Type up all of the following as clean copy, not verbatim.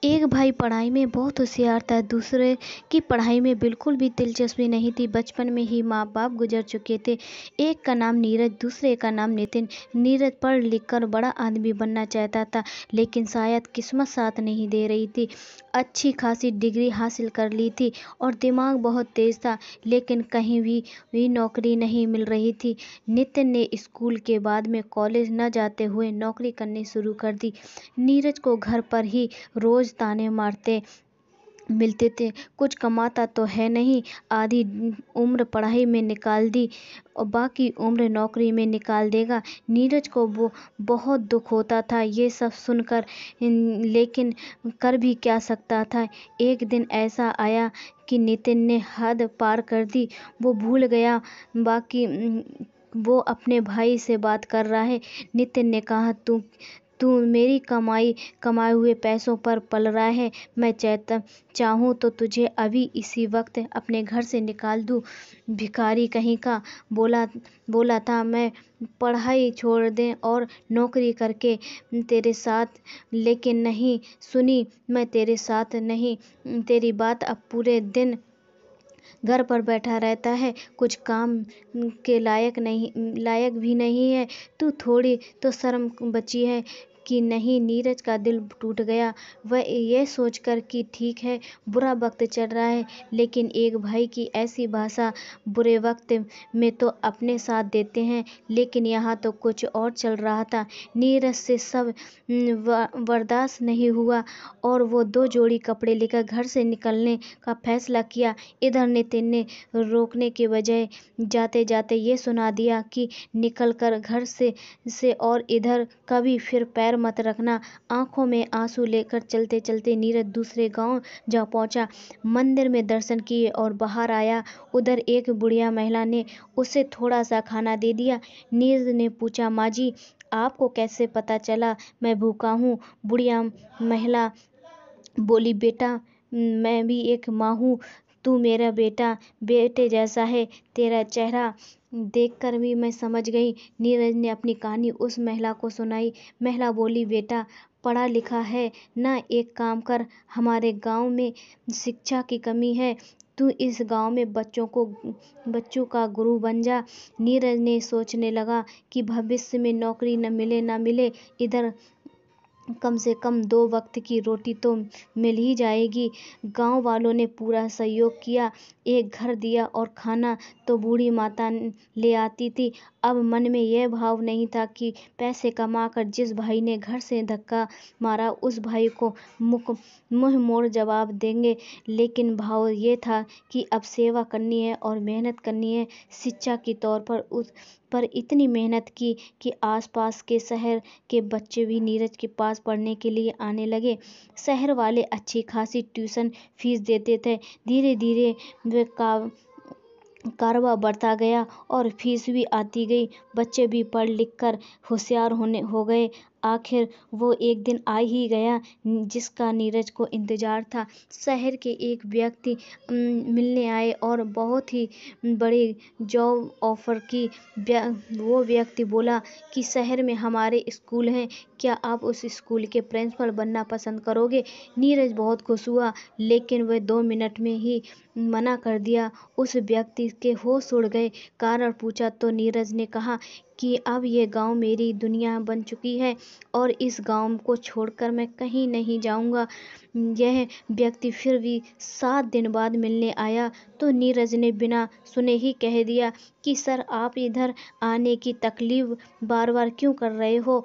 एक भाई पढ़ाई में बहुत होशियार था, दूसरे की पढ़ाई में बिल्कुल भी दिलचस्पी नहीं थी। बचपन में ही माँ बाप गुजर चुके थे। एक का नाम नीरज, दूसरे का नाम नितिन। नीरज पढ़ लिख कर बड़ा आदमी बनना चाहता था, लेकिन शायद किस्मत साथ नहीं दे रही थी। अच्छी खासी डिग्री हासिल कर ली थी और दिमाग बहुत तेज था, लेकिन कहीं भी नौकरी नहीं मिल रही थी। नितिन ने स्कूल के बाद में कॉलेज न जाते हुए नौकरी करनी शुरू कर दी। नीरज को घर पर ही रोज ताने मारते मिलते थे, कुछ कमाता तो है नहीं, आधी उम्र पढ़ाई में निकाल दी और बाकी उम्र नौकरी में निकाल देगा। नीरज को वो बहुत दुख होता था ये सब सुनकर, लेकिन कर भी क्या सकता था। एक दिन ऐसा आया कि नितिन ने हद पार कर दी। वो भूल गया बाकी वो अपने भाई से बात कर रहा है। नितिन ने कहा, तू तू मेरी कमाए हुए पैसों पर पल रहा है। मैं चाहूँ तो तुझे अभी इसी वक्त अपने घर से निकाल दूँ। भिखारी कहीं का बोला था, मैं पढ़ाई छोड़ दें और नौकरी करके तेरे साथ, लेकिन नहीं सुनी मैं तेरे साथ नहीं। तेरी बात अब पूरे दिन घर पर बैठा रहता है, कुछ काम के लायक भी नहीं है। तू थोड़ी तो शर्म बची है कि नहीं। नीरज का दिल टूट गया। वह ये सोचकर कि ठीक है, बुरा वक्त चल रहा है, लेकिन एक भाई की ऐसी भाषा बुरे वक्त में तो अपने साथ देते हैं, लेकिन यहाँ तो कुछ और चल रहा था। नीरज से सब बर्दाश्त नहीं हुआ और वो 2 जोड़ी कपड़े लेकर घर से निकलने का फैसला किया। इधर नितिन ने रोकने के बजाय जाते जाते ये सुना दिया कि निकल कर घर से और इधर कभी फिर पैर मत रखना। आंखों में आंसू लेकर चलते चलते नीरज दूसरे गांव जा पहुंचा। मंदिर में दर्शन किए और बाहर आया। उधर एक बुढ़िया महिला ने उसे थोड़ा सा खाना दे दिया। नीरज ने पूछा, माँ जी, आपको कैसे पता चला मैं भूखा हूँ? बुढ़िया महिला बोली, बेटा, मैं भी एक माँ हूँ, तू मेरा बेटे जैसा है, तेरा चेहरा देखकर भी मैं समझ गई। नीरज ने अपनी कहानी उस महिला को सुनाई। महिला बोली, बेटा पढ़ा लिखा है ना, एक काम कर, हमारे गांव में शिक्षा की कमी है, तू इस गांव में बच्चों का गुरु बन जा। नीरज ने सोचने लगा कि भविष्य में नौकरी न मिले, इधर कम से कम 2 वक्त की रोटी तो मिल ही जाएगी। गांव वालों ने पूरा सहयोग किया, एक घर दिया और खाना तो बूढ़ी माता ले आती थी। अब मन में यह भाव नहीं था कि पैसे कमाकर जिस भाई ने घर से धक्का मारा उस भाई को मुंह मोड़ जवाब देंगे, लेकिन भाव ये था कि अब सेवा करनी है और मेहनत करनी है। शिक्षा के तौर पर उस पर इतनी मेहनत की कि आसपास के शहर के बच्चे भी नीरज के पास पढ़ने के लिए आने लगे। शहर वाले अच्छी खासी ट्यूशन फीस देते थे। धीरे धीरे वे कारवा बढ़ता गया और फीस भी आती गई। बच्चे भी पढ़ लिख कर होशियार हो गए। आखिर वो एक दिन आ ही गया जिसका नीरज को इंतजार था। शहर के एक व्यक्ति मिलने आए और बहुत ही बड़ी जॉब ऑफर की। वो व्यक्ति बोला कि शहर में हमारे स्कूल हैं, क्या आप उस स्कूल के प्रिंसिपल बनना पसंद करोगे? नीरज बहुत खुश हुआ, लेकिन वह 2 मिनट में ही मना कर दिया। उस व्यक्ति के होश उड़ गए। कारण पूछा तो नीरज ने कहा कि अब ये गांव मेरी दुनिया बन चुकी है और इस गांव को छोड़कर मैं कहीं नहीं जाऊंगा। यह व्यक्ति फिर भी 7 दिन बाद मिलने आया तो नीरज ने बिना सुने ही कह दिया कि सर, आप इधर आने की तकलीफ बार बार क्यों कर रहे हो?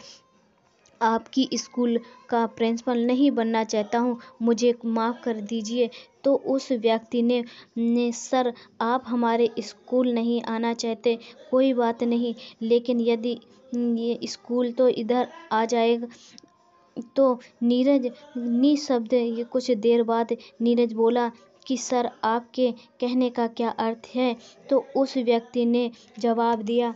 आपकी स्कूल का प्रिंसिपल नहीं बनना चाहता हूँ, मुझे माफ़ कर दीजिए। तो उस व्यक्ति ने सर, आप हमारे स्कूल नहीं आना चाहते, कोई बात नहीं, लेकिन यदि ये स्कूल तो इधर आ जाएगा। तो नीरज निशब्द, ये कुछ देर बाद नीरज बोला कि सर, आपके कहने का क्या अर्थ है? तो उस व्यक्ति ने जवाब दिया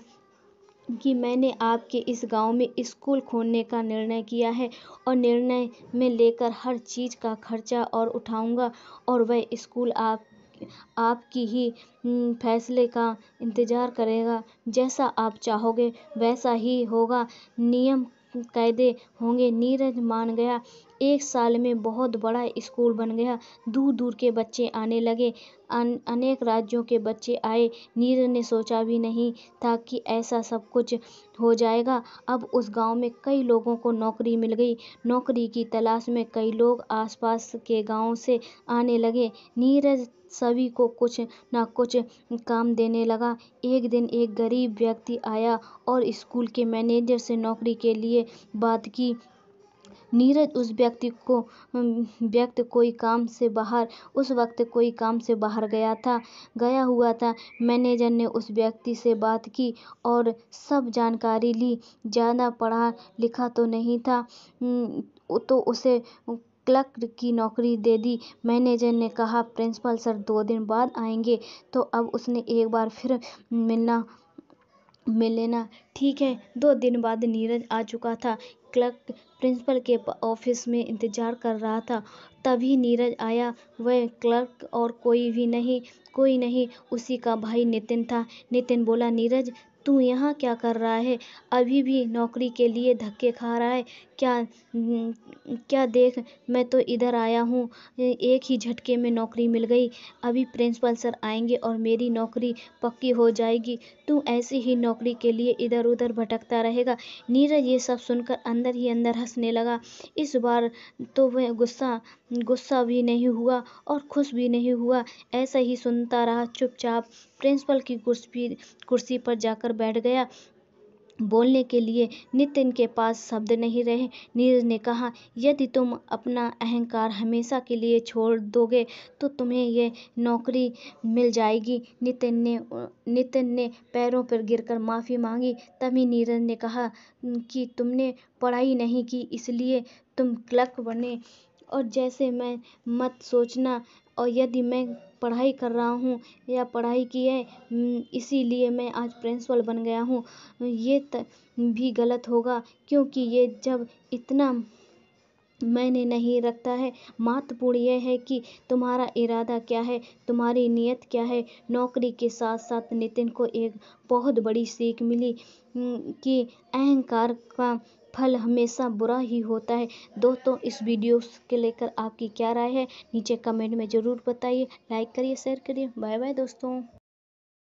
कि मैंने आपके इस गांव में स्कूल खोलने का निर्णय किया है और निर्णय में लेकर हर चीज़ का खर्चा और उठाऊंगा और वह स्कूल आपकी ही फैसले का इंतज़ार करेगा। जैसा आप चाहोगे वैसा ही होगा, नियम कायदे होंगे। नीरज मान गया। 1 साल में बहुत बड़ा स्कूल बन गया। दूर-दूर के बच्चे आने लगे। अनेक राज्यों के बच्चे आए। नीरज ने सोचा भी नहीं था कि ऐसा सब कुछ हो जाएगा। अब उस गाँव में कई लोगों को नौकरी मिल गई। नौकरी की तलाश में कई लोग आस-पास के गाँव से आने लगे। नीरज सभी को कुछ न कुछ काम देने लगा। एक दिन एक गरीब व्यक्ति आया और स्कूल के मैनेजर से नौकरी के लिए बात की। नीरज उस वक्त कोई काम से बाहर गया हुआ था। मैनेजर ने उस व्यक्ति से बात की और सब जानकारी ली। ज़्यादा पढ़ा लिखा तो नहीं था, तो उसे क्लर्क की नौकरी दे दी। मैनेजर ने कहा, प्रिंसिपल सर 2 दिन बाद आएंगे, तो अब उसने एक बार फिर मिल लेना। ठीक है। 2 दिन बाद नीरज आ चुका था। क्लर्क प्रिंसिपल के ऑफिस में इंतजार कर रहा था। तभी नीरज आया। वह क्लर्क और कोई नहीं, उसी का भाई नितिन था। नितिन बोला, नीरज तू यहाँ क्या कर रहा है? अभी भी नौकरी के लिए धक्के खा रहा है क्या? देख, मैं तो इधर आया हूँ, एक ही झटके में नौकरी मिल गई। अभी प्रिंसिपल सर आएंगे और मेरी नौकरी पक्की हो जाएगी। तू ऐसे ही नौकरी के लिए इधर उधर भटकता रहेगा। नीरज ये सब सुनकर अंदर ही अंदर हंसने लगा। इस बार तो वह गुस्सा भी नहीं हुआ और खुश भी नहीं हुआ। ऐसा ही सुनता रहा। चुपचाप प्रिंसिपल की कुर्सी पर जाकर बैठ गया। बोलने के लिए नितिन के पास शब्द नहीं रहे। नीरज ने कहा, यदि तुम अपना अहंकार हमेशा के लिए छोड़ दोगे तो तुम्हें ये नौकरी मिल जाएगी। नितिन ने पैरों पर गिरकर माफ़ी मांगी। तभी नीरज ने कहा कि तुमने पढ़ाई नहीं की, इसलिए तुम क्लर्क बने, और जैसे मैं मत सोचना। और यदि मैं पढ़ाई कर रहा हूँ या पढ़ाई की है, इसीलिए मैं आज प्रिंसिपल बन गया हूँ, ये भी गलत होगा, क्योंकि ये जब इतना मैंने नहीं रखता है। महत्वपूर्ण यह है कि तुम्हारा इरादा क्या है, तुम्हारी नीयत क्या है। नौकरी के साथ साथ नितिन को एक बहुत बड़ी सीख मिली कि अहंकार का फल हमेशा बुरा ही होता है। दोस्तों, इस वीडियो के लेकर आपकी क्या राय है, नीचे कमेंट में ज़रूर बताइए। लाइक करिए, शेयर करिए। बाय बाय दोस्तों।